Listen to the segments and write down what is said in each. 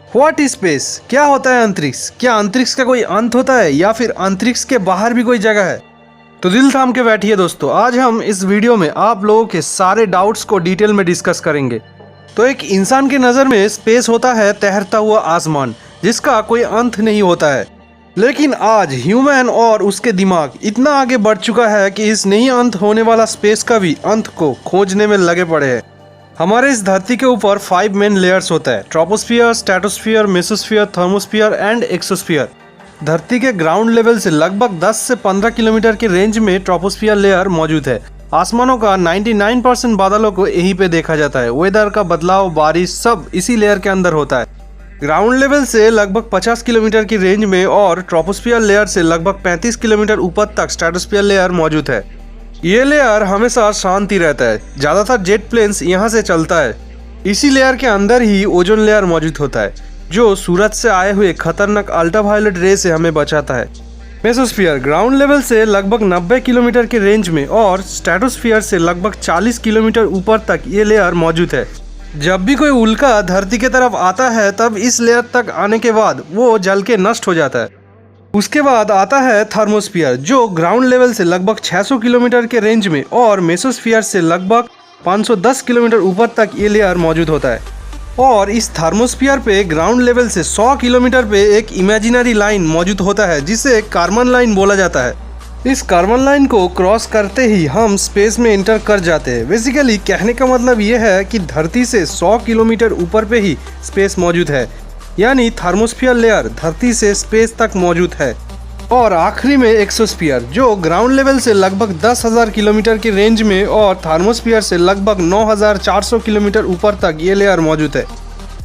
What is space? क्या होता है अंतरिक्ष? क्या अंतरिक्ष का कोई अंत होता है या फिर अंतरिक्ष के बाहर भी कोई जगह है? तो दिल थाम के बैठिए दोस्तों, आज हम इस वीडियो में आप लोगों के सारे डाउट्स को डिटेल में डिस्कस करेंगे। तो एक इंसान की नज़र में स्पेस होता है तैरता हुआ आसमान जिसका कोई अंत नहीं होता है। लेकिन आज ह्यूमन और उसके दिमाग इतना आगे बढ़ चुका है कि इस नहीं अंत होने वाला स्पेस का भी अंत को खोजने में लगे पड़े हैं। हमारे इस धरती के ऊपर 5 मेन लेयर्स होता है: troposphere, stratosphere, mesosphere, thermosphere and exosphere. धरती के ग्राउंड लेवल से लगभग 10 से 15 किलोमीटर के रेंज में ट्रोपोस्फियर लेयर मौजूद है। आसमानों का 99% बादलों को यहीं पे देखा जाता है। वेदर का बदलाव, बारिश सब इसी लेयर के अंदर होता है। ग्राउंड लेवल से लगभग 50 किलोमीटर की रेंज में और ट्रोपोस्फियर लेयर से लगभग 35 किलोमीटर ऊपर तक स्ट्रेटोस्फियर लेयर मौजूद है। ये लेयर हमेशा शांति रहता है, ज़्यादातर जेट प्लेन्स यहाँ से चलता है। इसी लेयर के अंदर ही ओजोन लेयर मौजूद होता है जो सूरज से आए हुए खतरनाक अल्ट्रावायलेट रे से हमें बचाता है। मेसोस्फियर ग्राउंड लेवल से लगभग 90 किलोमीटर के रेंज में और स्ट्रेटोस्फियर से लगभग 40 किलोमीटर ऊपर तक ये लेयर मौजूद है। जब भी कोई उल्का धरती की तरफ आता है तब इस लेयर तक आने के बाद वो जल के नष्ट हो जाता है। उसके बाद आता है थर्मोस्फियर जो ग्राउंड लेवल से लगभग 600 किलोमीटर के रेंज में और मेसोस्फियर से लगभग 510 किलोमीटर ऊपर तक ये लेयर मौजूद होता है। और इस थर्मोस्फियर पे ग्राउंड लेवल से 100 किलोमीटर पे एक इमेजिनरी लाइन मौजूद होता है जिसे कार्बन लाइन बोला जाता है। इस कार्बन लाइन को क्रॉस करते ही हम स्पेस में एंटर कर जाते हैं। बेसिकली कहने का मतलब ये है कि धरती से 100 किलोमीटर ऊपर पे ही स्पेस मौजूद है, यानी थर्मोस्फियर लेयर धरती से स्पेस तक मौजूद है। और आखिरी में एक्सोस्फियर जो ग्राउंड लेवल से लगभग 10,000 किलोमीटर की रेंज में और थर्मोस्फियर से लगभग 9,400 किलोमीटर ऊपर तक ये लेयर मौजूद है।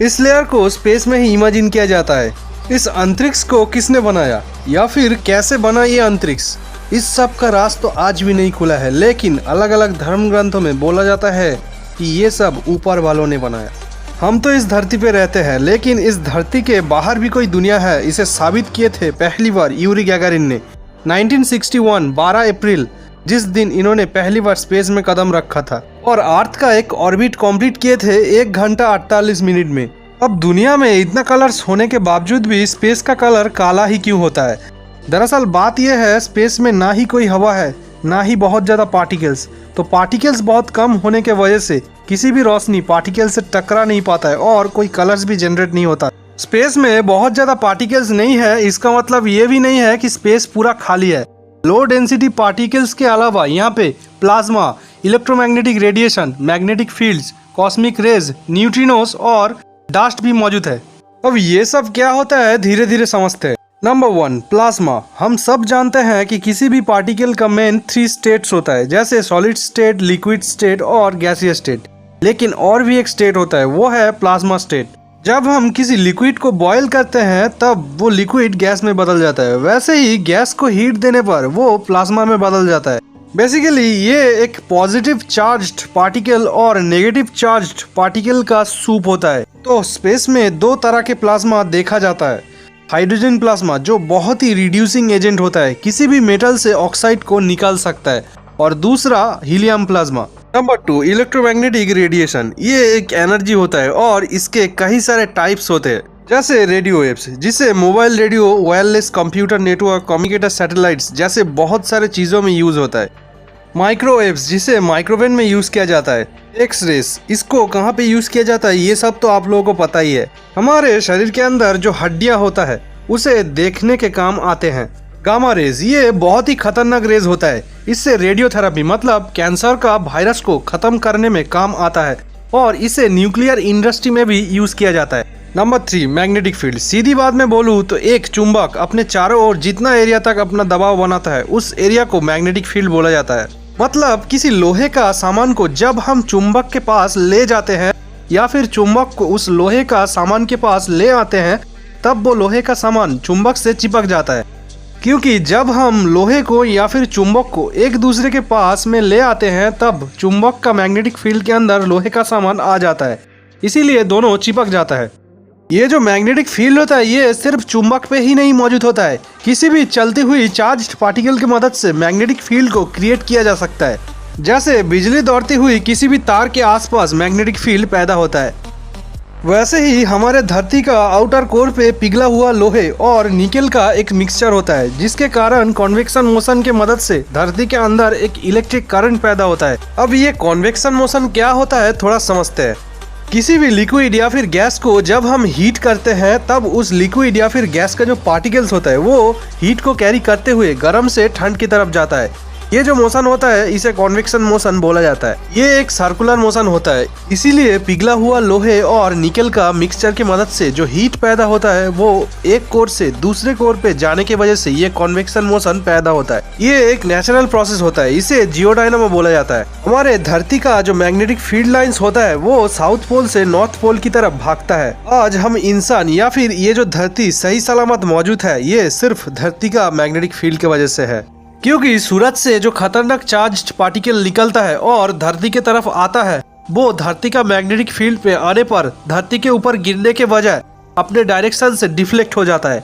इस लेयर को स्पेस में ही इमेजिन किया जाता है। इस अंतरिक्ष को किसने बनाया या फिर कैसे बना ये अंतरिक्ष, इस सब का राज तो आज भी नहीं खुला है। लेकिन अलग अलग धर्म ग्रंथों में बोला जाता है कि ये सब ऊपर वालों ने बनाया। हम तो इस धरती पे रहते हैं, लेकिन इस धरती के बाहर भी कोई दुनिया है, इसे साबित किए थे पहली बार यूरी गैगारिन ने 1961 12 अप्रैल, जिस दिन इन्होंने पहली बार स्पेस में कदम रखा था। और अर्थ का एक ऑर्बिट कंप्लीट किए थे 1 घंटा 48 मिनट में। अब दुनिया में इतना कलर्स होने के बावजूद भी स्पेस का कलर काला ही क्यों होता है? दरअसल बात यह है, स्पेस में ना ही कोई हवा है ना ही बहुत ज़्यादा पार्टिकल्स। तो पार्टिकल्स बहुत कम होने के वजह से किसी भी रोशनी पार्टिकल से टकरा नहीं पाता है और कोई कलर्स भी जनरेट नहीं होता। स्पेस में बहुत ज़्यादा पार्टिकल्स नहीं है, इसका मतलब ये भी नहीं है कि स्पेस पूरा खाली है। लो डेंसिटी पार्टिकल्स के अलावा यहाँ पे plasma, electromagnetic radiation, magnetic fields, cosmic rays, neutrinos और डस्ट भी मौजूद है। अब ये सब क्या होता है धीरे धीरे समझते हैं। Number 1, plasma. हम सब जानते हैं कि किसी भी पार्टिकल का मेन 3 स्टेट्स होता है, जैसे सॉलिड स्टेट, लिक्विड स्टेट और गैसीय स्टेट। लेकिन और भी एक स्टेट होता है, वो है प्लाज्मा स्टेट। जब हम किसी लिक्विड को बॉयल करते हैं तब वो लिक्विड गैस में बदल जाता है। वैसे ही गैस को हीट देने पर वो प्लाज्मा में बदल जाता है। बेसिकली ये एक पॉजिटिव चार्ज्ड पार्टिकल और नेगेटिव चार्ज्ड पार्टिकल का सूप होता है। तो स्पेस में 2 तरह के प्लाज्मा देखा जाता है। हाइड्रोजन प्लाज्मा जो बहुत ही रिड्यूसिंग एजेंट होता है, किसी भी मेटल से ऑक्साइड को निकाल सकता है, और दूसरा helium plasma. Number 2, electromagnetic radiation. ये एक एनर्जी होता है और इसके कई सारे टाइप्स होते हैं, जैसे रेडियो वेव्स जिसे mobile radio, wireless computer network, communicator satellites जैसे बहुत सारे चीज़ों में यूज होता है। माइक्रोवेव्स जिसे माइक्रोवेव में यूज किया जाता है। एक्स रेस, इसको कहाँ पे यूज किया जाता है ये सब तो आप लोगों को पता ही है। हमारे शरीर के अंदर जो हड्डियाँ होता है उसे देखने के काम आते हैं। गामा रेज, ये बहुत ही खतरनाक रेज होता है। इससे रेडियोथेरेपी मतलब कैंसर का वायरस को खत्म करने में काम आता है और इसे न्यूक्लियर इंडस्ट्री में भी यूज किया जाता है। Number 3, magnetic field. सीधी बात में बोलूँ तो एक चुंबक अपने चारों ओर जितना एरिया तक अपना दबाव बनाता है उस एरिया को मैग्नेटिक फील्ड बोला जाता है। मतलब किसी लोहे का सामान को जब हम चुंबक के पास ले जाते हैं या फिर चुंबक को उस लोहे का सामान के पास ले आते हैं तब वो लोहे का सामान चुंबक से चिपक जाता है। क्योंकि जब हम लोहे को या फिर चुंबक को एक दूसरे के पास में ले आते हैं तब चुंबक का मैग्नेटिक फील्ड के अंदर लोहे का सामान आ जाता है, इसीलिए दोनों चिपक जाता है। ये जो मैग्नेटिक फील्ड होता है ये सिर्फ चुंबक पे ही नहीं मौजूद होता है, किसी भी चलती हुई चार्ज्ड पार्टिकल की मदद से मैग्नेटिक फील्ड को क्रिएट किया जा सकता है। जैसे बिजली दौड़ती हुई किसी भी तार के आसपास मैग्नेटिक फील्ड पैदा होता है। वैसे ही हमारे धरती का आउटर कोर पे पिघला हुआ लोहे और निकेल का एक मिक्सचर होता है, जिसके कारण कॉन्वेक्शन मोशन के मदद से धरती के अंदर एक इलेक्ट्रिक करंट पैदा होता है। अब ये कॉन्वेक्शन मोशन क्या होता है थोड़ा समझते हैं। किसी भी लिक्विड या फिर गैस को जब हम हीट करते हैं तब उस लिक्विड या फिर गैस का जो पार्टिकल्स होता है वो हीट को कैरी करते हुए गर्म से ठंड की तरफ जाता है। ये जो मोशन होता है इसे कॉन्वेक्शन मोशन बोला जाता है। ये एक सर्कुलर मोशन होता है, इसीलिए पिघला हुआ लोहे और निकेल का मिक्सचर की मदद से जो हीट पैदा होता है वो एक कोर से दूसरे कोर पे जाने की वजह से ये कॉन्वेक्शन मोशन पैदा होता है। ये एक नेचुरल प्रोसेस होता है, इसे जियोडायनामो बोला जाता है। हमारे धरती का जो मैग्नेटिक फील्ड लाइंस होता है वो साउथ पोल से नॉर्थ पोल की तरफ भागता है। आज हम इंसान या फिर ये जो धरती सही सलामत मौजूद है ये सिर्फ धरती का मैग्नेटिक फील्ड की वजह से है, क्योंकि सूरज से जो खतरनाक चार्ज्ड पार्टिकल निकलता है और धरती के तरफ आता है वो धरती का मैग्नेटिक फील्ड पे आने पर धरती के ऊपर गिरने के बजाय अपने डायरेक्शन से डिफ्लेक्ट हो जाता है।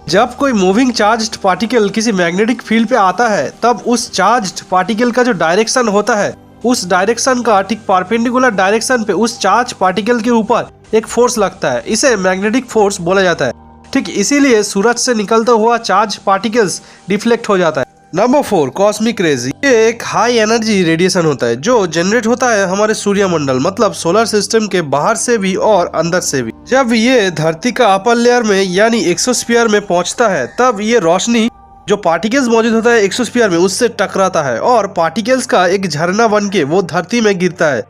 जब कोई मूविंग चार्ज्ड पार्टिकल किसी मैग्नेटिक फील्ड पे आता है तब उस चार्ज्ड पार्टिकल का जो डायरेक्शन होता है उस डायरेक्शन का ठीक परपेंडिकुलर डायरेक्शन पे उस चार्ज पार्टिकल के ऊपर एक फोर्स लगता है, इसे मैग्नेटिक फोर्स बोला जाता है। ठीक इसीलिए सूरज से निकलता हुआ चार्ज पार्टिकल्स डिफ्लेक्ट हो जाता है। Number 4, cosmic rays. ये एक हाई एनर्जी रेडिएशन होता है जो जनरेट होता है हमारे सूर्यमंडल मतलब सोलर सिस्टम के बाहर से भी और अंदर से भी। जब ये धरती का अपर लेयर में यानी एक्सोस्फीयर में पहुंचता है तब ये रोशनी जो पार्टिकल्स मौजूद होता है एक्सोस्फीयर में उससे टकराता है और पार्टिकल्स का एक झरना बन के वो धरती में गिरता है।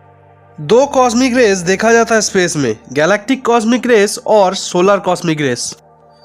2 कॉस्मिक रेज देखा जाता है स्पेस में, गैलेक्टिक कॉस्मिक रेस और solar cosmic rays.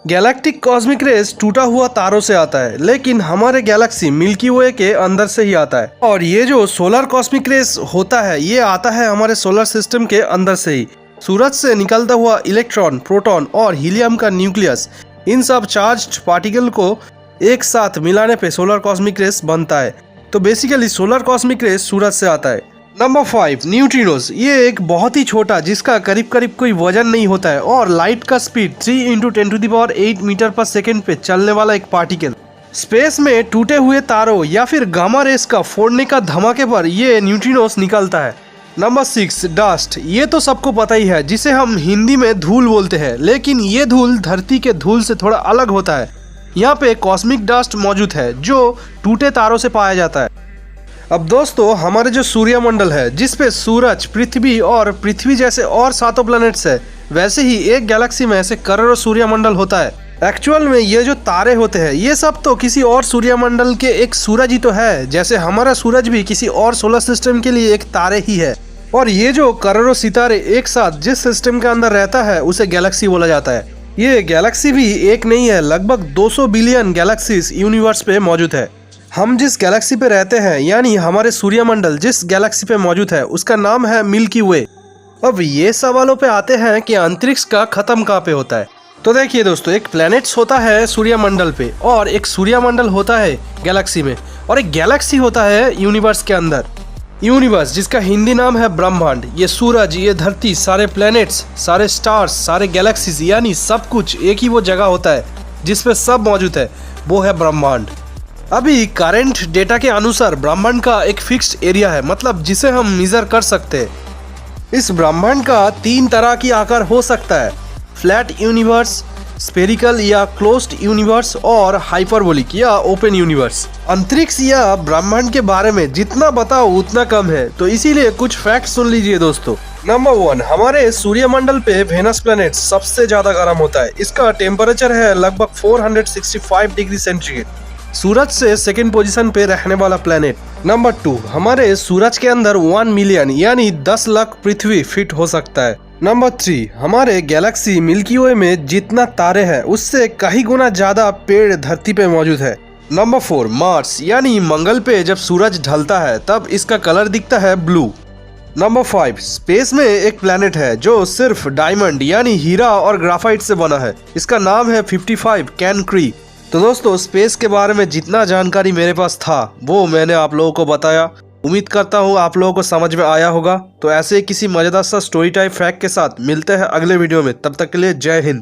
Galactic cosmic rays टूटा हुआ तारों से आता है, लेकिन हमारे गैलेक्सी मिल्की वे के अंदर से ही आता है। और ये जो सोलर कॉस्मिक रेस होता है ये आता है हमारे सोलर सिस्टम के अंदर से ही। सूरज से निकलता हुआ इलेक्ट्रॉन, प्रोटॉन और हीलियम का न्यूक्लियस, इन सब चार्ज्ड पार्टिकल को एक साथ मिलाने पे सोलर कॉस्मिक रेस बनता है। तो बेसिकली सोलर कॉस्मिक रेस सूरज से आता है। Number 5, neutrinos. ये एक बहुत ही छोटा जिसका करीब करीब कोई वजन नहीं होता है और लाइट का स्पीड 3 × 10⁸ मीटर पर सेकेंड पे चलने वाला एक पार्टिकल। स्पेस में टूटे हुए तारों या फिर गामा रेस का फोड़ने का धमाके पर ये न्यूट्रिनोज निकलता है। Number 6, dust. ये तो सबको पता ही है, जिसे हम हिंदी में धूल बोलते हैं, लेकिन ये धूल धरती के धूल से थोड़ा अलग होता है। यहाँ पे कॉस्मिक डस्ट मौजूद है जो टूटे तारों से पाया जाता है। अब दोस्तों हमारे जो सूर्यमंडल है जिसपे सूरज, पृथ्वी और पृथ्वी जैसे और 7 प्लैनेट्स है, वैसे ही एक गैलेक्सी में ऐसे करोड़ों सूर्यमंडल होता है। एक्चुअल में ये जो तारे होते हैं ये सब तो किसी और सूर्यमंडल के एक सूरज ही तो है, जैसे हमारा सूरज भी किसी और सोलर सिस्टम के लिए एक तारे ही है। और ये जो करोड़ों सितारे एक साथ जिस सिस्टम के अंदर रहता है उसे गैलेक्सी बोला जाता है। ये गैलेक्सी भी एक नहीं है, लगभग 200 बिलियन गैलेक्सीज यूनिवर्स पे मौजूद है। हम जिस गैलेक्सी पे रहते हैं यानी हमारे सूर्यमंडल जिस गैलेक्सी पे मौजूद है उसका नाम है मिल्की वे। अब ये सवालों पे आते हैं कि अंतरिक्ष का खत्म कहाँ पे होता है। तो देखिए दोस्तों, एक प्लैनेट्स होता है सूर्यमंडल पे और एक सूर्यमंडल होता है गैलेक्सी में और एक गैलेक्सी होता है यूनिवर्स के अंदर। यूनिवर्स जिसका हिंदी नाम है ब्रह्मांड, ये सूरज, ये धरती, सारे प्लैनेट्स, सारे स्टार्स, सारे गैलेक्सीज यानी सब कुछ एक ही वो जगह होता है जिसपे सब मौजूद है, वो है ब्रह्मांड। अभी करंट डेटा के अनुसार ब्रह्मांड का एक फिक्स्ड एरिया है, मतलब जिसे हम मेजर कर सकते हैं। इस ब्रह्मांड का 3 तरह की आकार हो सकता है, फ्लैट यूनिवर्स, स्फेरिकल या क्लोज्ड यूनिवर्स और हाइपरबोलिक या ओपन यूनिवर्स। अंतरिक्ष या ब्रह्मांड के बारे में जितना बताओ उतना कम है, तो इसीलिए कुछ फैक्ट सुन लीजिए दोस्तों। नंबर 1, हमारे सूर्यमंडल पे वेनस प्लैनेट सबसे ज्यादा गर्म होता है। इसका टेम्परेचर है लगभग 465 डिग्री सेंटीग्रेड। सूरज से सेकंड पोजीशन पे रहने वाला प्लैनेट। नंबर 2, हमारे सूरज के अंदर 1 मिलियन यानी 10 लाख पृथ्वी फिट हो सकता है। नंबर 3, हमारे गैलेक्सी मिल्की वे में जितना तारे हैं उससे कई गुना ज्यादा पेड़ धरती पे मौजूद है। नंबर 4, मार्स यानी मंगल पे जब सूरज ढलता है तब इसका कलर दिखता है ब्लू। नंबर 5, स्पेस में एक प्लैनेट है जो सिर्फ डायमंड यानी हीरा और ग्राफाइट से बना है। इसका नाम है 55 कैनक्री। तो दोस्तों, स्पेस के बारे में जितना जानकारी मेरे पास था वो मैंने आप लोगों को बताया। उम्मीद करता हूँ आप लोगों को समझ में आया होगा। तो ऐसे किसी मजेदार सा स्टोरी टाइप फैक्ट के साथ मिलते हैं अगले वीडियो में। तब तक के लिए जय हिंद।